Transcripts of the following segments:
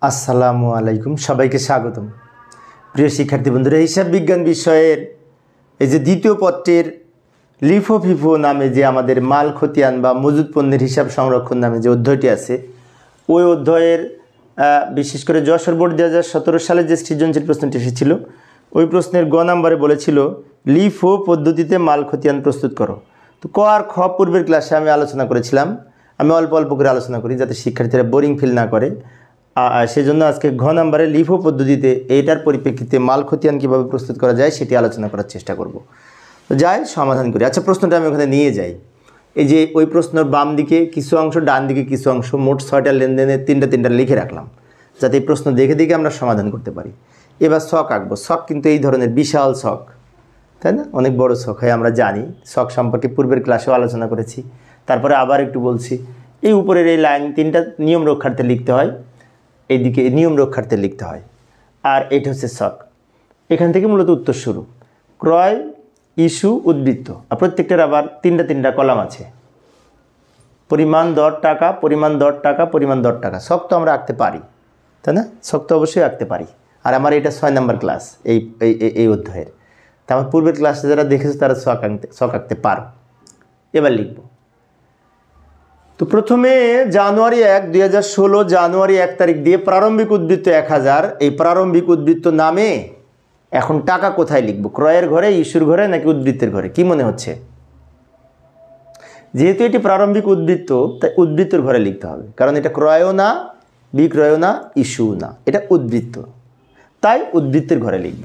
আসসালামু আলাইকুম, সবাইকে স্বাগতম। প্রিয় শিক্ষার্থী বন্ধুরা, হিসাব বিজ্ঞান বিষয়ের এই যে দ্বিতীয় পত্রের লিফো ফিফো নামে যে আমাদের মাল খতিয়ান বা মজুদ পণ্যের হিসাব সংরক্ষণ নামে যে অধ্যায়টি আছে, ওই অধ্যায়ের বিশেষ করে যশোর বোর্ড 2017 সালে যে সৃজনশীল প্রশ্নটি এসেছিল, ওই প্রশ্নের গ নাম্বারে বলেছিল লিফো পদ্ধতিতে মাল খতিয়ান প্রস্তুত করো। তো ক আর খ পূর্বের ক্লাসে আমি আলোচনা করেছিলাম। আমি অল্প অল্প করে আলোচনা করি যাতে শিক্ষার্থীরা বোরিং ফিল না করে। সেজন্য আজকে ঘ নাম্বারে লিফো পদ্ধতিতে এইটার পরিপ্রেক্ষিতে মাল খতিয়ান কীভাবে প্রস্তুত করা যায় সেটি আলোচনা করার চেষ্টা করব। তো যাই সমাধান করি। আচ্ছা, প্রশ্নটা আমি ওখানে নিয়ে যাই। এই যে ওই প্রশ্নের বাম দিকে কিছু অংশ, ডান দিকে কিছু অংশ, মোট 6টা লেনদেনে তিনটা লিখে রাখলাম যাতে এই প্রশ্ন দেখে দেখে আমরা সমাধান করতে পারি। এবার ছক আঁকবো। ছক কিন্তু এই ধরনের বিশাল ছক, তাই না? অনেক বড় ছক হয়, আমরা জানি। ছক সম্পর্কে পূর্বের ক্লাসেও আলোচনা করেছি, তারপরে আবার একটু বলছি। এই উপরের এই লাইন তিনটা নিয়ম রক্ষার্থে লিখতে হয়, এইদিকে নিয়ম রক্ষার্থে লিখতে হয়, আর এটা হচ্ছে ছক। এখান থেকে মূলত উত্তর শুরু। ক্রয়, ইস্যু, উদ্বৃত্ত, আর প্রত্যেকটার আবার তিনটা কলাম আছে। পরিমাণ দর টাকা, পরিমাণ দর টাকা, পরিমাণ দর টাকা। ছক তো আমরা আঁকতে পারি, তাই না? ছক তো অবশ্যই আঁকতে পারি। আর আমার এটা 6 নম্বর ক্লাস এই অধ্যায়ের। তা আমার পূর্বের ক্লাসে যারা দেখেছে তারা ছক আঁকতে পারো। এবার লিখব। তো প্রথমে জানুয়ারি 1, 2016 জানুয়ারি 1 তারিখ দিয়ে প্রারম্ভিক উদ্বৃত্ত 1000। এই প্রারম্ভিক উদ্বৃত্ত নামে এখন টাকা কোথায় লিখব? ক্রয়ের ঘরে, ইস্যুর ঘরে, নাকি উদ্বৃত্তের ঘরে? কি মনে হচ্ছে? যেহেতু এটি প্রারম্ভিক উদ্বৃত্ত, তাই উদ্বৃত্তের ঘরে লিখতে হবে, কারণ এটা ক্রয়ও না, বিক্রয়ও না, ইস্যুও না, এটা উদ্বৃত্ত, তাই উদ্বৃত্তের ঘরে লিখব।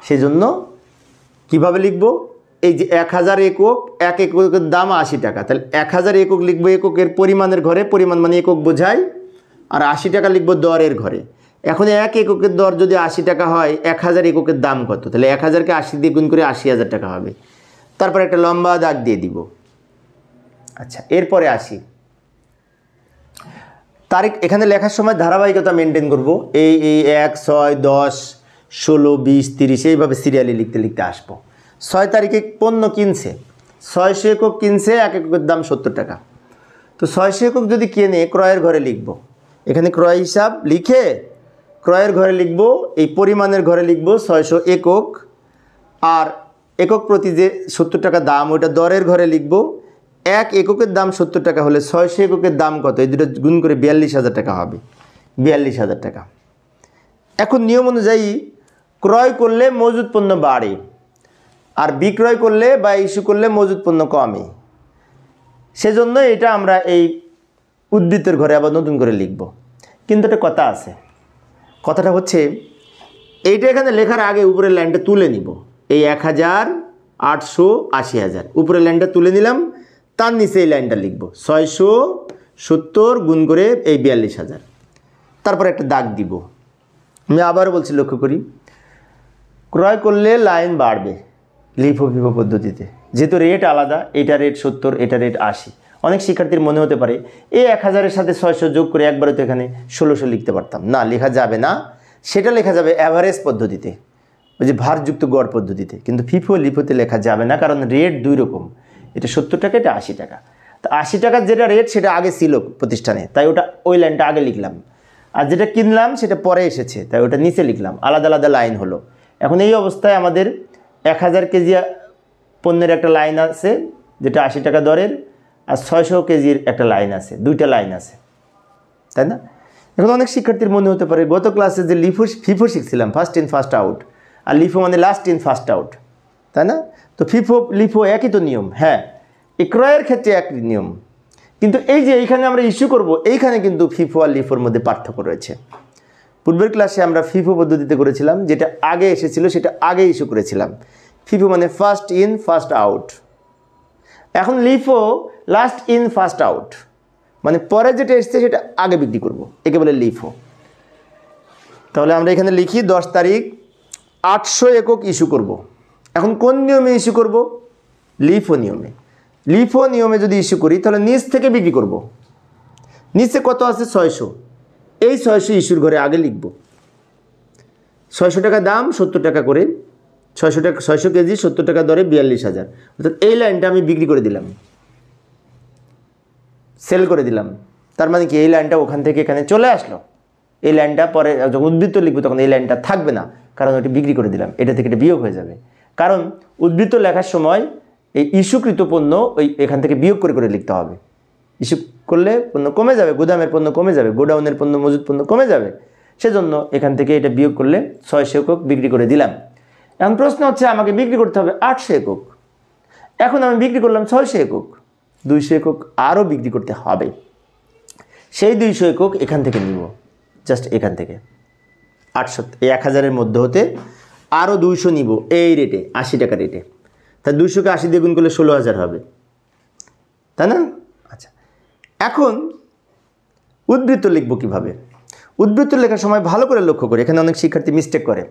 সেজন্য কিভাবে লিখব? এই যে 1000 একক, এক এককের দাম 80 টাকা, তাহলে 1000 একক লিখবো এককের পরিমাণের ঘরে, পরিমাণ মানে একক বোঝায়, আর 80 টাকা লিখবো দরের ঘরে। এখন এক এককের দর যদি 80 টাকা হয়, 1000 এককের দাম কত? তাহলে 1000কে 80 দিয়ে গুণ করে 80,000 টাকা হবে। তারপর একটা লম্বা দাগ দিয়ে দিব। আচ্ছা, এরপরে আসি তারিখ। এখানে লেখার সময় ধারাবাহিকতা মেনটেন করবো। এই 1, 6, 10, 16, 20, 30 এইভাবে সিরিয়ালি লিখতে লিখতে আসবো। 6 তারিখে পণ্য কিনছে, 600 একক কিনছে, এক এককের দাম 70 টাকা। তো 600 একক যদি কেনে, ক্রয়ের ঘরে লিখব। এখানে ক্রয় হিসাব লিখে ক্রয়ের ঘরে লিখব, এই পরিমাণের ঘরে লিখব 600 একক, আর একক প্রতি যে 70 টাকা দাম ওইটা দরের ঘরে লিখব। এক এককের দাম 70 টাকা হলে 600 এককের দাম কত? এই দুটো গুণ করে 42,000 টাকা হবে। 42,000 টাকা। এখন নিয়ম অনুযায়ী ক্রয় করলে মজুদ পণ্য বাড়ে, আর বিক্রয় করলে বা ইস্যু করলে মজুদ পণ্য কমে। সেজন্য এটা আমরা এই উদ্বৃত্তের ঘরে আবার নতুন করে লিখব। কিন্তু একটা কথা আছে। কথাটা হচ্ছে এইটা এখানে লেখার আগে উপরের লাইনটা তুলে নিব। এই 1000, 800, 80,000 উপরের লাইনটা তুলে নিলাম, তার নিচে এই লাইনটা লিখব 670 গুণ করে এই 42,000। তারপর একটা দাগ দিব। আমি আবার বলছি, লক্ষ্য করি, ক্রয় করলে লাইন বাড়বে লিফো ফিফো পদ্ধতিতে, যেহেতু রেট আলাদা। এটা রেট 70, এটা রেট 80। অনেক শিক্ষার্থীর মনে হতে পারে এই 1000-এর সাথে 600 যোগ করে একবারে তো এখানে 1600 লিখতে পারতাম। না, লেখা যাবে না। সেটা লেখা যাবে অ্যাভারেজ পদ্ধতিতে, ওই যে ভারযুক্ত গড় পদ্ধতিতে। কিন্তু ফিফো লিফোতে লেখা যাবে না, কারণ রেট দুই রকম। এটা 70 টাকা, এটা 80 টাকা। তো 80 টাকার যেটা রেট সেটা আগে ছিল প্রতিষ্ঠানে, তাই ওটা ওই লাইনটা আগে লিখলাম। আর যেটা কিনলাম সেটা পরে এসেছে, তাই ওটা নিচে লিখলাম। আলাদা আলাদা লাইন হলো। এখন এই অবস্থায় আমাদের 1000 কেজি পণ্যের একটা লাইন আছে যেটা 80 টাকা দরের, আর 600 কেজির একটা লাইন আছে, দুইটা লাইন আছে, তাই না? এখন অনেক শিক্ষার্থীর মনে হতে পারে গত ক্লাসে যে ফিফো শিখছিলাম, ফার্স্ট ইন ফার্স্ট আউট, আর লিফো মানে লাস্ট ইন ফার্স্ট আউট, তাই না? তো ফিফো লিফো একই তো নিয়ম। হ্যাঁ, এই ক্রয়ের ক্ষেত্রে একই নিয়ম, কিন্তু এই যে এইখানে আমরা ইস্যু করব, এইখানে কিন্তু ফিফো আর লিফোর মধ্যে পার্থক্য রয়েছে। পূর্বের ক্লাসে আমরা ফিফো পদ্ধতিতে করেছিলাম, যেটা আগে এসেছিল সেটা আগে ইস্যু করেছিলাম। ফিফো মানে ফার্স্ট ইন ফার্স্ট আউট। এখন LIFO last in first out, মানে পরে যেটা এসছে সেটা আগে বিক্রি করব, একে বলে লিফো। তাহলে আমরা এখানে লিখি 10 তারিখ 800 একক ইস্যু করব। এখন কোন নিয়মে ইস্যু করব? লিফো নিয়মে। লিফো নিয়মে যদি ইস্যু করি তাহলে নিচ থেকে বিক্রি করব। নিচে কত আছে? 600। এই 600 ইস্যুর ঘরে আগে লিখব। 600 টাকা দাম, 70 টাকা করে, 600 কেজি 70 টাকা দরে 42,000। অর্থাৎ এই লাইনটা আমি বিক্রি করে দিলাম, সেল করে দিলাম। তার মানে কি এই লাইনটা ওখান থেকে এখানে চলে আসলো। এই লাইনটা পরে যখন উদ্বৃত্ত লিখবো তখন এই লাইনটা থাকবে না, কারণ ওটি বিক্রি করে দিলাম, এটা থেকে এটা বিয়োগ হয়ে যাবে। কারণ উদ্বৃত্ত লেখার সময় এই ইস্যুকৃত পণ্য ওই এখান থেকে বিয়োগ করে করে লিখতে হবে। ইস্যু করলে পণ্য কমে যাবে, গুদামের পণ্য কমে যাবে, গোডাউনের পণ্য মজুদ পণ্য কমে যাবে, সেজন্য এখান থেকে এটা বিয়োগ করলে 600 একক বিক্রি করে দিলাম। এখন প্রশ্ন হচ্ছে আমাকে বিক্রি করতে হবে 800 একক। এখন আমি বিক্রি করলাম 600 একক, 200 একক আরও বিক্রি করতে হবে। সেই 200 একক এখান থেকে নিব, জাস্ট এখান থেকে 800 এই 1000-এর মধ্যে হতে আরও 200 নিব এই রেটে, 80 টাকা রেটে। তা 200-কে 80 দিয়ে গুণ করলে 16,000 হবে, তাই না? আচ্ছা, এখন উদ্বৃত্ত লিখব কিভাবে? উদ্বৃত্ত লেখার সময় ভালো করে লক্ষ্য করে, এখানে অনেক শিক্ষার্থী মিস্টেক করে।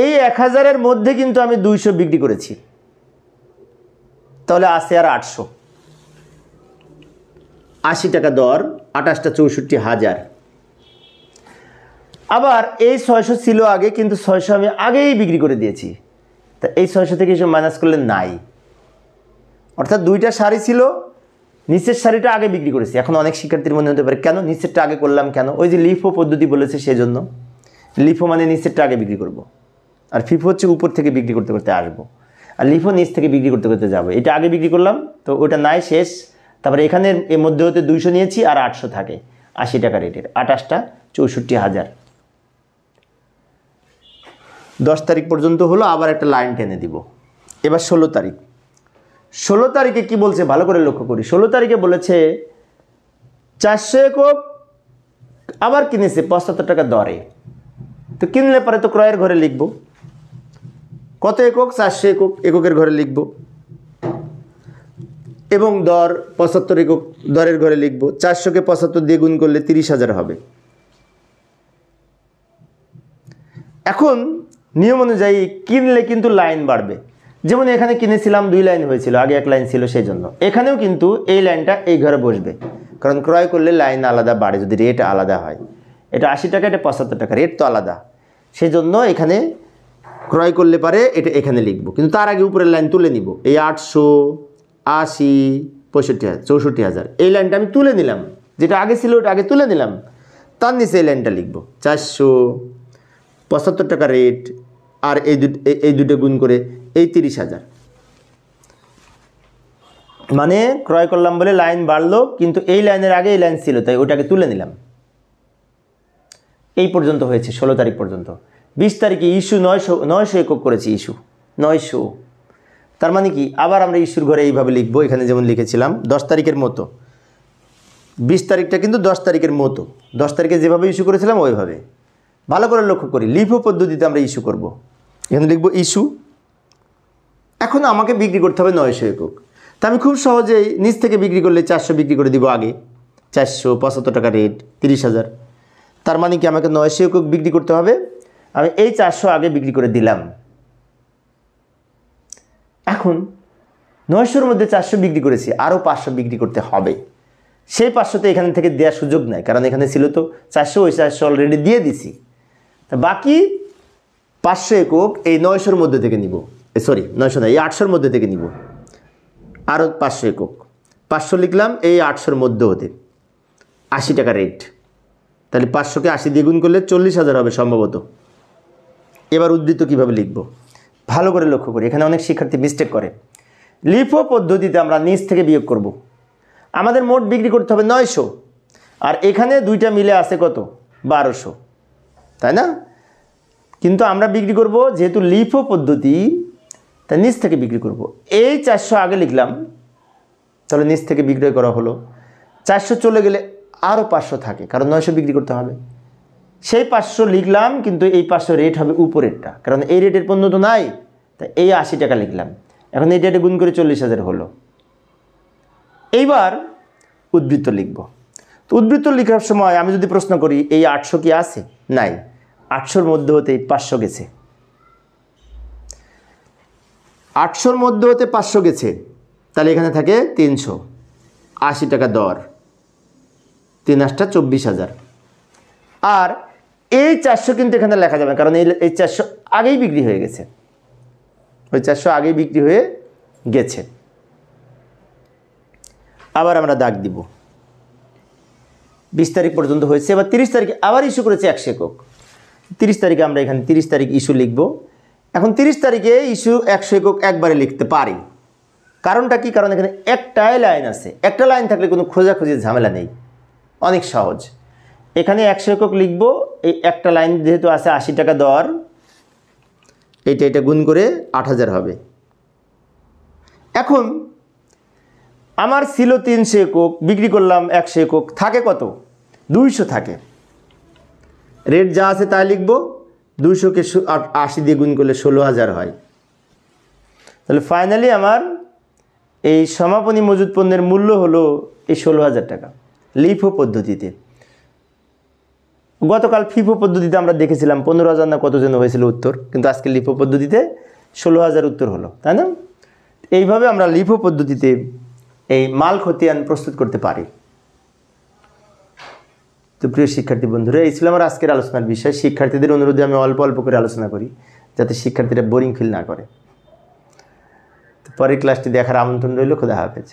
এই 1000-এর মধ্যে কিন্তু আমি 200 বিক্রি করেছি, তাহলে আছে আর 800। 80 টাকা দর, 28টা 64,000। আবার এই 600 ছিল আগে, কিন্তু 600 আমি আগেই বিক্রি করে দিয়েছি, তা এই 600 থেকে এসব মাইনাস করলে নাই। অর্থাৎ দুইটা শাড়ি ছিল, নিচের শাড়িটা আগে বিক্রি করেছি। এখন অনেক শিক্ষার্থীর মনে হতে পারে কেন নিচেরটা আগে করলাম কেন? ওই যে লিফো পদ্ধতি বলেছে সেজন্য। লিফো মানে নিচেরটা আগে বিক্রি করব, আর ফিফো হচ্ছে উপর থেকে বিক্রি করতে করতে আসবো, আর লিফো নিচ থেকে বিক্রি করতে করতে যাবো। এটা আগে বিক্রি করলাম তো ওটা নাই, শেষ। তারপরে এখানের এর মধ্যে হতে 200 নিয়েছি আর 800 থাকে 80 টাকা রেটের, 28টা 64,000। 10 তারিখ পর্যন্ত হলো, আবার একটা লাইন টেনে দিব। এবার 16 তারিখ। 16 তারিখে কি বলছে ভালো করে লক্ষ্য করি। 16 তারিখে বলেছে 400 একক আবার কিনেছে 75 টাকা দরে। তো কিনলে পরে তো ক্রয়ের ঘরে লিখব। কত একক? 400 একক, এককের ঘরে লিখব। এবং দর 75 একক, দরের ঘরে লিখব। 400-কে 75 দিয়ে গুণ করলে 30,000 হবে। এখন নিয়ম অনুযায়ী কিনলে কিন্তু লাইন বাড়বে। যেমন এখানে কিনেছিলাম 2 লাইন হয়েছিল, আগে 1 লাইন ছিল, সেই জন্য এখানেও কিন্তু এই লাইনটা এই ঘরে বসবে, কারণ ক্রয় করলে লাইন আলাদা বাড়ে যদি রেট আলাদা হয়। এটা 80 টাকা, এটা 75 টাকা, রেট তো আলাদা, সেই জন্য এখানে ক্রয় করলে পারে এটা এখানে লিখব। কিন্তু তার আগে উপরের লাইন তুলে নিব। এই 800, 80, 65,000, 64,000 এই লাইনটা আমি তুলে নিলাম, যেটা আগে ছিল ওটা আগে তুলে নিলাম। তার নিচে এই লাইনটা লিখব 400, 75 টাকা রেট, আর এই দুটো গুণ করে এই 30,000। মানে ক্রয় করলাম বলে লাইন বাড়লো, কিন্তু এই লাইনের আগে এই লাইন ছিল, তাই ওটাকে তুলে নিলাম। এই পর্যন্ত হয়েছে 16 তারিখ পর্যন্ত। 20 তারিখে ইস্যু 900 একক করেছি, ইস্যু 900। তার মানে কি, আবার আমরা ইস্যুর ঘরে এইভাবে লিখবো, এখানে যেমন লিখেছিলাম 10 তারিখের মতো। 20 তারিখটা কিন্তু 10 তারিখের মতো, 10 তারিখে যেভাবে ইস্যু করেছিলাম ওইভাবে। ভালো করে লক্ষ্য করি, লিফো পদ্ধতিতে আমরা ইস্যু করব। এখানে লিখব ইস্যু। এখন আমাকে বিক্রি করতে হবে 900 একক। তা আমি খুব সহজেই নিচ থেকে বিক্রি করলে 400 বিক্রি করে দিব আগে। 400, 75 টাকা রেট, 30,000। তার মানে কি আমাকে 900 একক বিক্রি করতে হবে। আমি এই 400 আগে বিক্রি করে দিলাম। এখন 900-র মধ্যে 400 বিক্রি করেছি, আরও 500 বিক্রি করতে হবে। সেই 500 তো এখান থেকে দেওয়ার সুযোগ নাই, কারণ এখানে ছিল তো 400, ওই 400 অলরেডি দিয়ে দিছি। তা বাকি 500 একক এই 900-র মধ্যে থেকে নিব, সরি 900 না, এই 800-র মধ্যে থেকে নিব। আরও 500 একক, 500 লিখলাম এই 800-র মধ্যে হতে, 80 টাকা রেট। তাহলে 500-কে 80 দিয়ে গুণ করলে 40,000 হবে সম্ভবত। এবার উদ্ধৃত কীভাবে লিখব ভালো করে লক্ষ্য করি, এখানে অনেক শিক্ষার্থী মিস্টেক করে। লিফো পদ্ধতিতে আমরা নিচ থেকে বিয়োগ করব। আমাদের মোট বিক্রি করতে হবে 900, আর এখানে দুইটা মিলে আছে কত? 1200, তাই না? কিন্তু আমরা বিক্রি করব যেহেতু লিফো পদ্ধতি, তাই নিচ থেকে বিক্রি করব। এই 400 আগে লিখলাম, তাহলে নিচ থেকে বিক্রয় করা হলো। 400 চলে গেলে আরও 500 থাকে, কারণ 900 বিক্রি করতে হবে। সেই 500 লিখলাম, কিন্তু এই 500 রেট হবে উপরেরটা, কারণ এই রেটের পণ্য তো নাই, তাই এই 80 টাকা লিখলাম। এখন এই রেটে গুণ করে 40,000 হলো। এইবার উদ্বৃত্ত লিখব। তো উদ্বৃত্ত লেখার সময় আমি যদি প্রশ্ন করি এই 800 কি আছে? নাই, 800-র মধ্যে হতে 500 গেছে, 800-র মধ্যে হতে 500 গেছে, তাহলে এখানে থাকে 300, 80 টাকা দর, 3 × 8 = 24,000। আর এই 400 কিন্তু এখানে লেখা যাবে, কারণ এই 400 আগেই বিক্রি হয়ে গেছে, ওই 400 আগেই বিক্রি হয়ে গেছে। আবার আমরা দাগ দিব। 20 তারিখ পর্যন্ত হয়েছে। এবার 30 তারিখে আবার ইস্যু করেছে 100 একক। 30 তারিখে আমরা এখানে 30 তারিখ ইস্যু লিখব। এখন 30 তারিখে ইস্যু 100 একক একবারে লিখতে পারি। কারণটা কি? কারণ এখানে একটাই লাইন আছে। একটা লাইন থাকলে কোনো খোঁজাখুঁজির ঝামেলা নেই, অনেক সহজ। এখানে 100 একক লিখব। এই একটা লাইন যেহেতু আছে 80 টাকা দর, এটা গুণ করে 8000 হবে। এখন আমার ছিল 300 একক, বিক্রি করলাম 100 একক, থাকে কত? 200 থাকে। রেট যা আছে তাই লিখব। 200কে 80 দিয়ে গুণ করলে 16000 হয়। তাহলে ফাইনালি আমার এই সমাপনী মজুদ পণ্যের মূল্য হলো এই 16000 টাকা লিফো পদ্ধতিতে। গতকাল ফিফো পদ্ধতিতে আমরা দেখেছিলাম 15000 না কত যেন হয়েছিল উত্তর, কিন্তু আজকে লিফো পদ্ধতিতে 16000 উত্তর হলো, তাই না? এইভাবে আমরা লিফো পদ্ধতিতে এই মাল খতিয়ান প্রস্তুত করতে পারি। তো প্রিয় শিক্ষার্থী বন্ধুরা, এই ছিল আমার আজকের আলোচনার বিষয়। শিক্ষার্থীদের অনুরোধে আমি অল্প অল্প করে আলোচনা করি, যাতে শিক্ষার্থীরা বোরিং ফিল না করে। তো পরের ক্লাসটি দেখার আমন্ত্রণ রইল। খোদা হাফেজ।